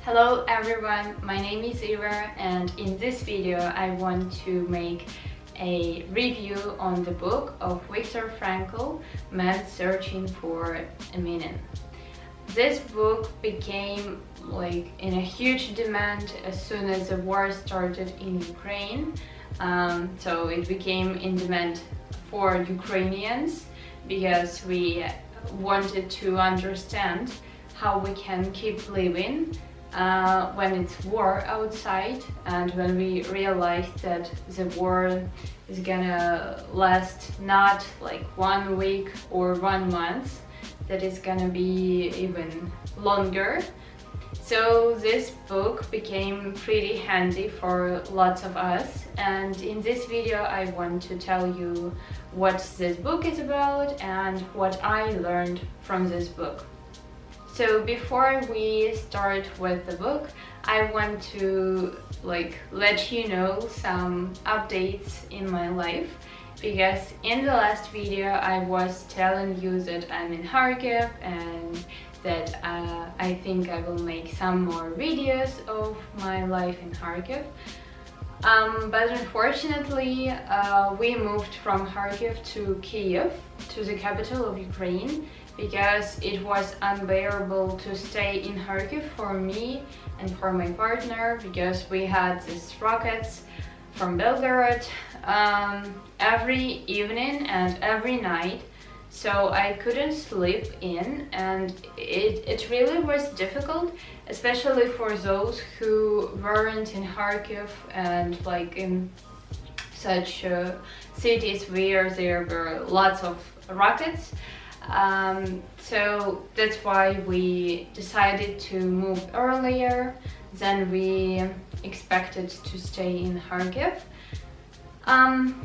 Hello everyone, my name is Eva, and in this video I want to make a review on the book of Viktor Frankl, Man Searching for a Meaning. This book became in a huge demand as soon as the war started in Ukraine. So it became in demand for Ukrainians because we wanted to understand how we can keep living when it's war outside, and when we realized that the war is gonna last not like 1 week or 1 month, that is gonna be even longer. So this book became pretty handy for lots of us, and in this video I want to tell you what this book is about and what I learned from this book. So before we start with the book, I want to let you know some updates in my life, because in the last video I was telling you that I'm in Kharkiv and that I think I will make some more videos of my life in Kharkiv. But unfortunately we moved from Kharkiv to Kiev, to the capital of Ukraine, because it was unbearable to stay in Kharkiv for me and for my partner, because we had these rockets from Belgorod every evening and every night. So I couldn't sleep in, and it really was difficult, especially for those who weren't in Kharkiv and in such cities where there were lots of rockets. So that's why we decided to move earlier than we expected to stay in Kharkiv.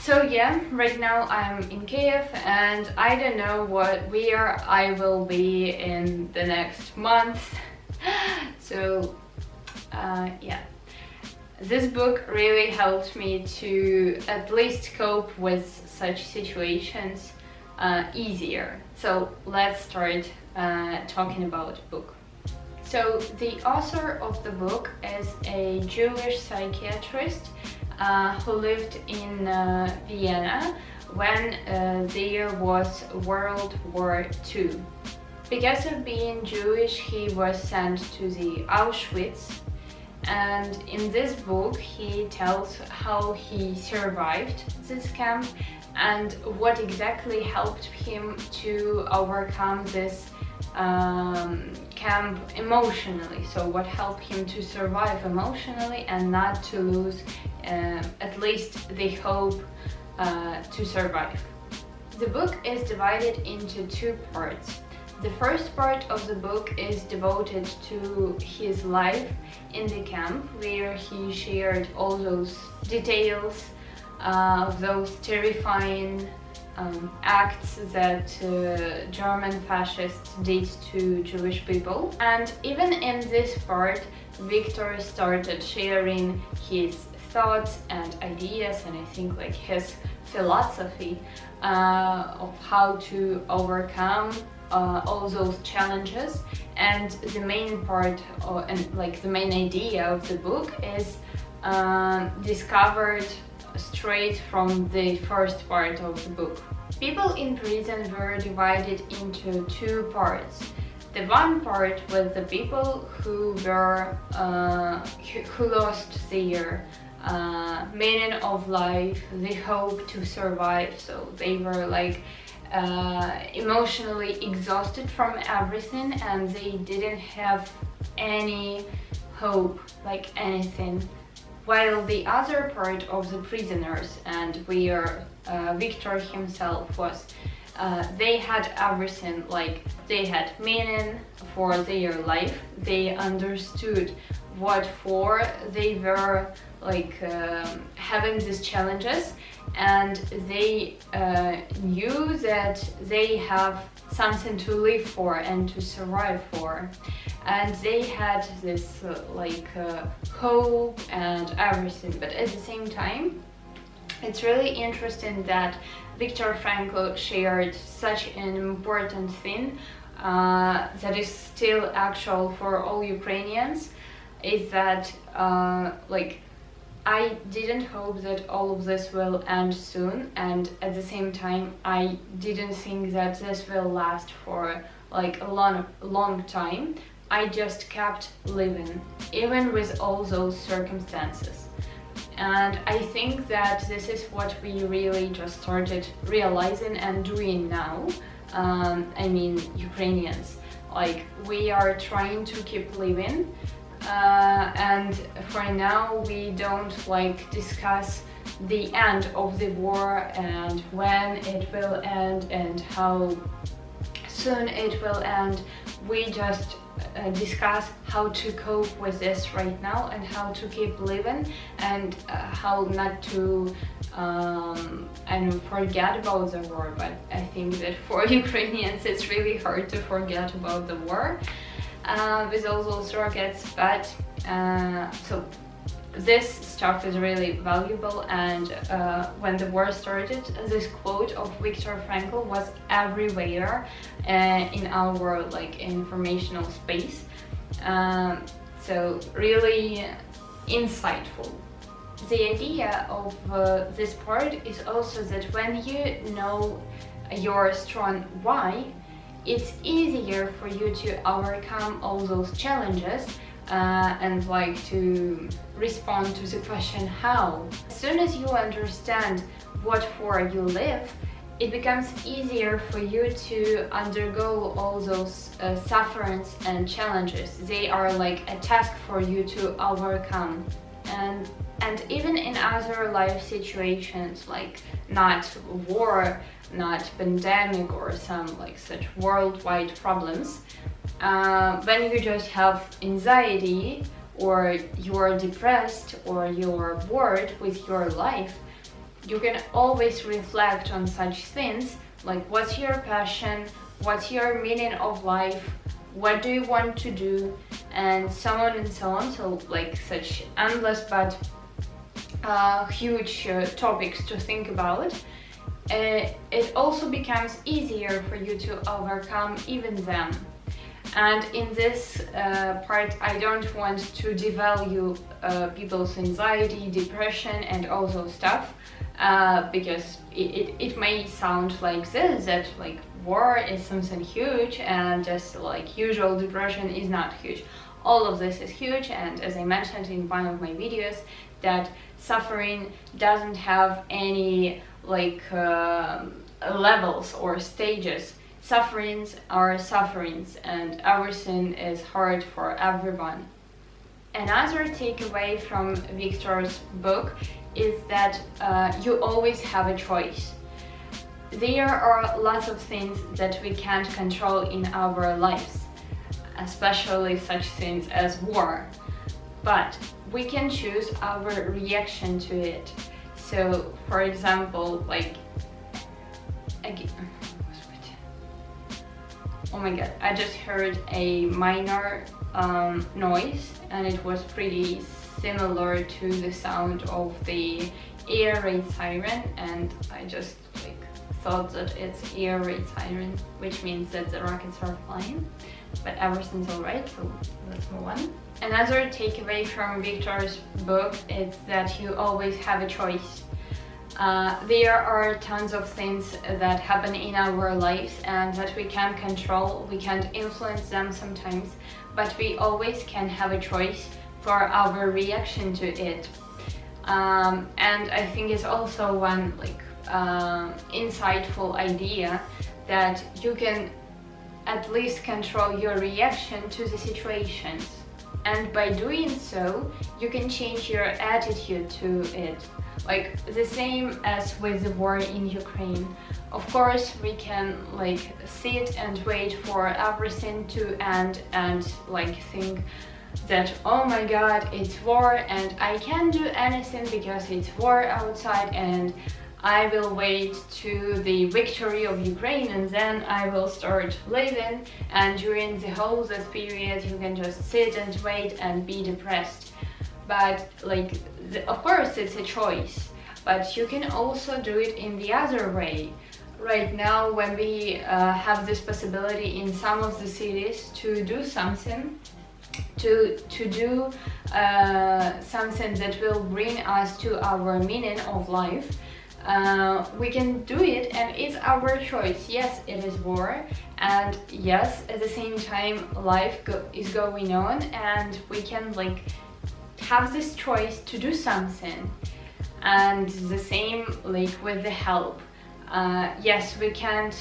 So yeah, right now I'm in Kiev, and I don't know where I will be in the next month. So yeah, this book really helped me to at least cope with such situations easier. So let's start talking about the book. So the author of the book is a Jewish psychiatrist who lived in Vienna when there was World War II. Because of being Jewish, he was sent to the Auschwitz, and in this book he tells how he survived this camp and what exactly helped him to overcome this camp emotionally. So what helped him to survive emotionally and not to lose at least the hope to survive. The book is divided into 2 parts. The first part of the book is devoted to his life in the camp, where he shared all those details of those terrifying acts that German fascists did to Jewish people. And even in this part, Viktor started sharing his thoughts and ideas, and I think his philosophy of how to overcome all those challenges. And the main part the main idea of the book is discovered straight from the first part of the book. People in prison were divided into 2 parts. The one part was the people who were who lost their meaning of life, the hope to survive. So they were emotionally exhausted from everything, and they didn't have any hope, anything. While the other part of the prisoners, and where Viktor himself was, they had everything. They had meaning for their life. They understood what for they were having these challenges, and they knew that they have something to live for and to survive for, and they had this hope and everything. But at the same time, it's really interesting that Viktor Frankl shared such an important thing that is still actual for all Ukrainians, is that like I didn't hope that all of this will end soon, and at the same time I didn't think that this will last for like a long time. I just kept living, even with all those circumstances. And I think that this is what we really just started realizing and doing now. I mean, Ukrainians. Like, we are trying to keep living. And for now we don't like discuss the end of the war and when it will end and how soon it will end. We just discuss how to cope with this right now and how to keep living, and how not to forget about the war. But I think that for Ukrainians it's really hard to forget about the war with all those rockets. But so this stuff is really valuable, and when the war started, this quote of Viktor Frankl was everywhere in our like informational space. So really insightful. The idea of this part is also that when you know your strong why, it's easier for you to overcome all those challenges and like to respond to the question how. As soon as you understand what for you live, it becomes easier for you to undergo all those sufferings and challenges. They are like a task for you to overcome. And even in other life situations, like not war, not pandemic or some like such worldwide problems, when you just have anxiety or you're depressed or you're bored with your life, you can always reflect on such things like what's your passion, what's your meaning of life, what do you want to do, and so on and so on. So like such endless but huge topics to think about. It also becomes easier for you to overcome even them. And in this part, I don't want to devalue people's anxiety, depression, and all those stuff, because it may sound like this, that like war is something huge and just like usual depression is not huge. All of this is huge, and as I mentioned in one of my videos, that suffering doesn't have any like levels or stages. Sufferings are sufferings, and everything is hard for everyone. Another takeaway from Viktor's book is that you always have a choice. There are lots of things that we can't control in our lives, especially such things as war, but we can choose our reaction to it. So for example, like oh my god, I just heard a minor noise, and it was pretty similar to the sound of the air raid siren, and I just like thought that it's air raid siren, which means that the rockets are flying, but everything's alright, so let's move on. Another takeaway from Viktor's book is that you always have a choice. There are tons of things that happen in our lives and that we can't control, we can't influence them sometimes, but we always can have a choice for our reaction to it. And I think it's also one like insightful idea that you can at least control your reaction to the situations, and by doing so you can change your attitude to it. Like the same as with the war in Ukraine. Of course, we can like sit and wait for everything to end and like think that, oh my god, it's war and I can't do anything because it's war outside, and I will wait to the victory of Ukraine and then I will start living, and during the whole this period you can just sit and wait and be depressed. But like of course it's a choice, but you can also do it in the other way. Right now, when we have this possibility in some of the cities to do something, to do something that will bring us to our meaning of life, we can do it, and it's our choice. Yes, it is war, and yes, at the same time life is going on, and we can like have this choice to do something. And the same like with the help. Yes, we can't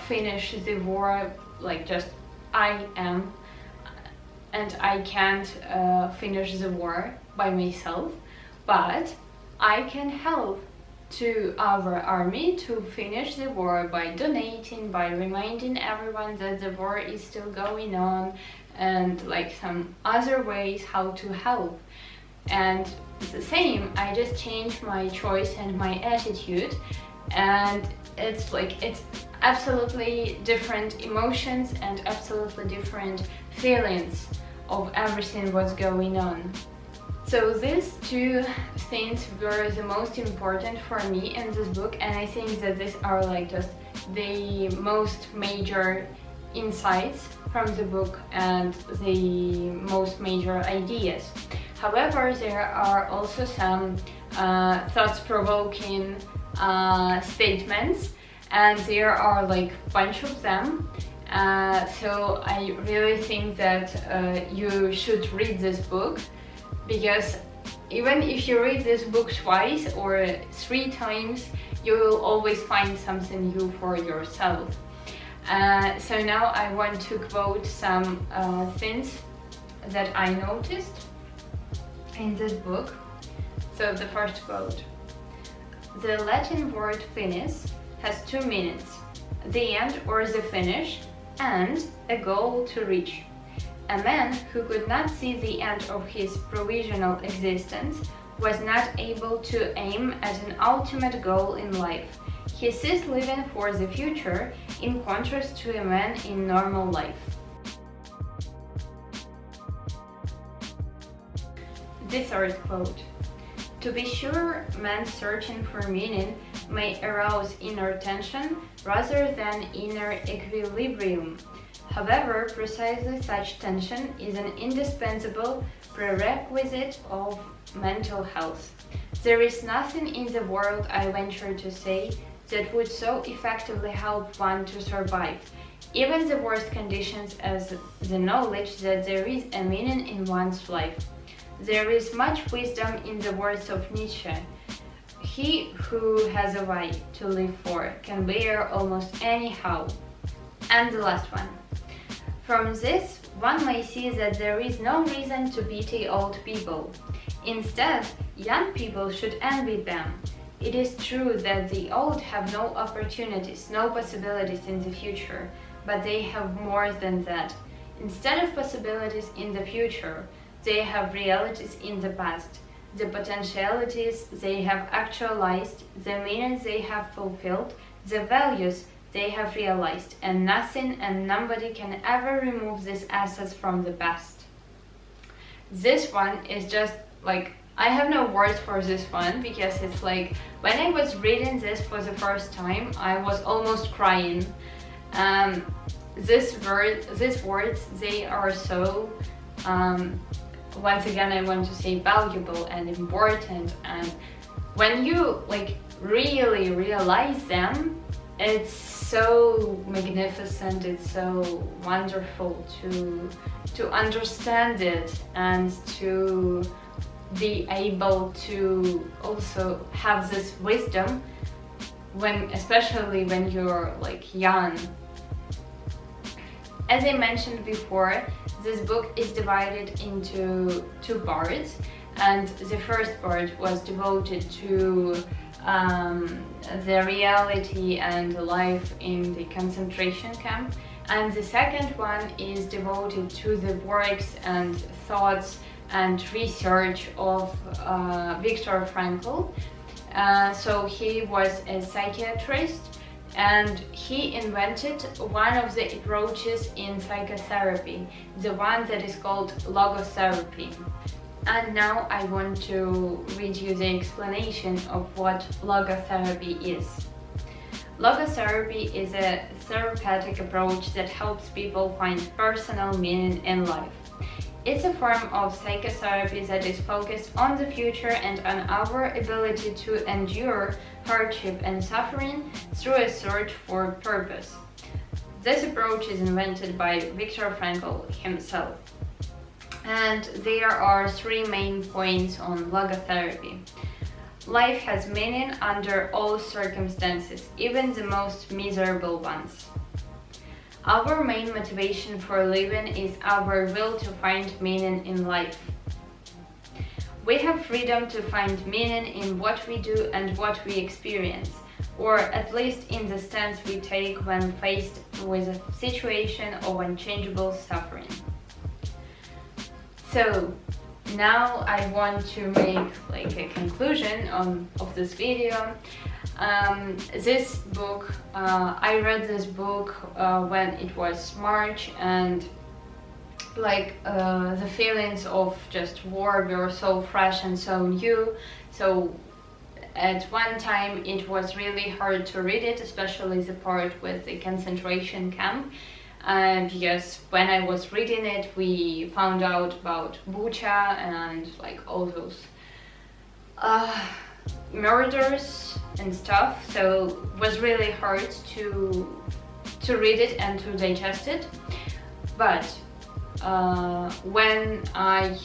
finish the war like just I am, and I can't finish the war by myself, but I can help to our army to finish the war by donating, by reminding everyone that the war is still going on, and like some other ways how to help. And it's the same, I just changed my choice and my attitude, and it's like it's absolutely different emotions and absolutely different feelings of everything what's going on. So these two things were the most important for me in this book, and I think that these are like just the most major insights from the book and the most major ideas. However, there are also some thought-provoking statements, and there are like a bunch of them. So I really think that you should read this book, because even if you read this book twice or 3 times, you will always find something new for yourself. So now I want to quote some things that I noticed in this book. So the first quote: the Latin word finis has 2 meanings: the end or the finish, and a goal to reach. A man who could not see the end of his provisional existence was not able to aim at an ultimate goal in life. He ceased living for the future, in contrast to a man in normal life. The third quote: to be sure, man searching for meaning may arouse inner tension rather than inner equilibrium. However, precisely such tension is an indispensable prerequisite of mental health. There is nothing in the world, I venture to say, that would so effectively help one to survive, even the worst conditions, as the knowledge that there is a meaning in one's life. There is much wisdom in the words of Nietzsche. He who has a why to live for can bear almost anyhow. And the last one. From this, one may see that there is no reason to pity old people. Instead, young people should envy them. It is true that the old have no opportunities, no possibilities in the future, but they have more than that. Instead of possibilities in the future, they have realities in the past, the potentialities they have actualized, the meanings they have fulfilled, the values they have realized, and nothing and nobody can ever remove these assets from the past. This one is just like, I have no words for this one, because it's like, when I was reading this for the first time, I was almost crying. These words, they are so, once again, I want to say valuable and important, and when you like really realize them, it's so magnificent, it's so wonderful to understand it and to be able to also have this wisdom especially when you're like young. As I mentioned before, this book is divided into 2 parts, and the first part was devoted to the reality and life in the concentration camp, and the second one is devoted to the works and thoughts and research of Viktor Frankl. So he was a psychiatrist, and he invented one of the approaches in psychotherapy, the one that is called Logotherapy. And now I want to read you the explanation of what logotherapy is. Logotherapy is a therapeutic approach that helps people find personal meaning in life. It's a form of psychotherapy that is focused on the future and on our ability to endure hardship and suffering through a search for purpose. This approach is invented by Viktor Frankl himself. And there are 3 main points on logotherapy. Life has meaning under all circumstances, even the most miserable ones. Our main motivation for living is our will to find meaning in life. We have freedom to find meaning in what we do and what we experience, or at least in the stance we take when faced with a situation of unchangeable suffering. So now I want to make a conclusion of this video. This book, I read this book when it was March, and the feelings of just war were so fresh and so new. So at one time it was really hard to read it, especially the part with the concentration camp. Because when I was reading it, we found out about Bucha and all those murders and stuff, so it was really hard to read it and to digest it. But when I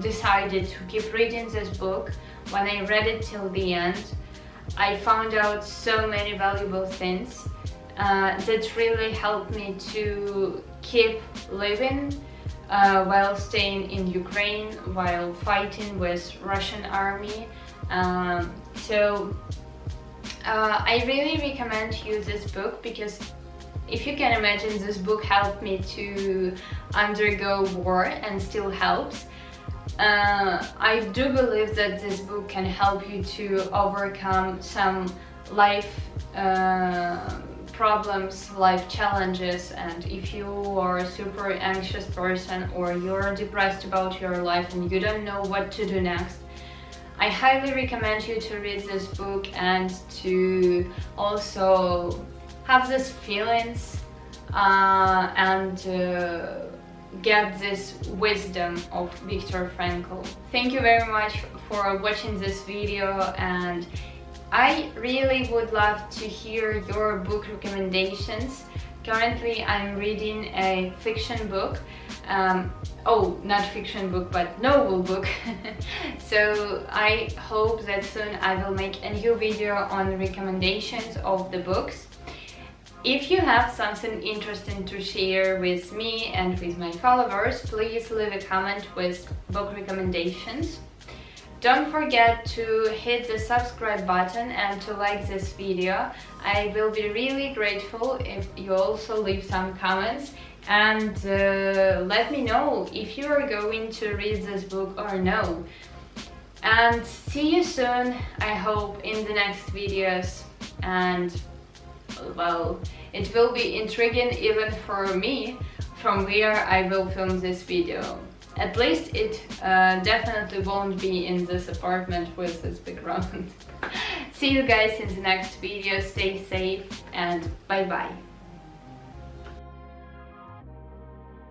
decided to keep reading this book, when I read it till the end, I found out so many valuable things that really helped me to keep living while staying in Ukraine, while fighting with Russian army. So I really recommend you this book, because if you can imagine, this book helped me to undergo war and still helps. I do believe that this book can help you to overcome some life problems, life challenges, and if you are a super anxious person or you're depressed about your life and you don't know what to do next, I highly recommend you to read this book and to also have these feelings and get this wisdom of Viktor Frankl. Thank you very much for watching this video, and I really would love to hear your book recommendations. Currently I'm reading a fiction book, not fiction book but novel book. So I hope that soon I will make a new video on recommendations of the books. If you have something interesting to share with me and with my followers, please leave a comment with book recommendations. Don't forget to hit the subscribe button and to like this video. I will be really grateful if you also leave some comments and let me know if you are going to read this book or no. And see you soon, I hope, in the next videos. And well, it will be intriguing even for me from where I will film this video. At least it definitely won't be in this apartment with this background. See you guys in the next video, stay safe and bye bye.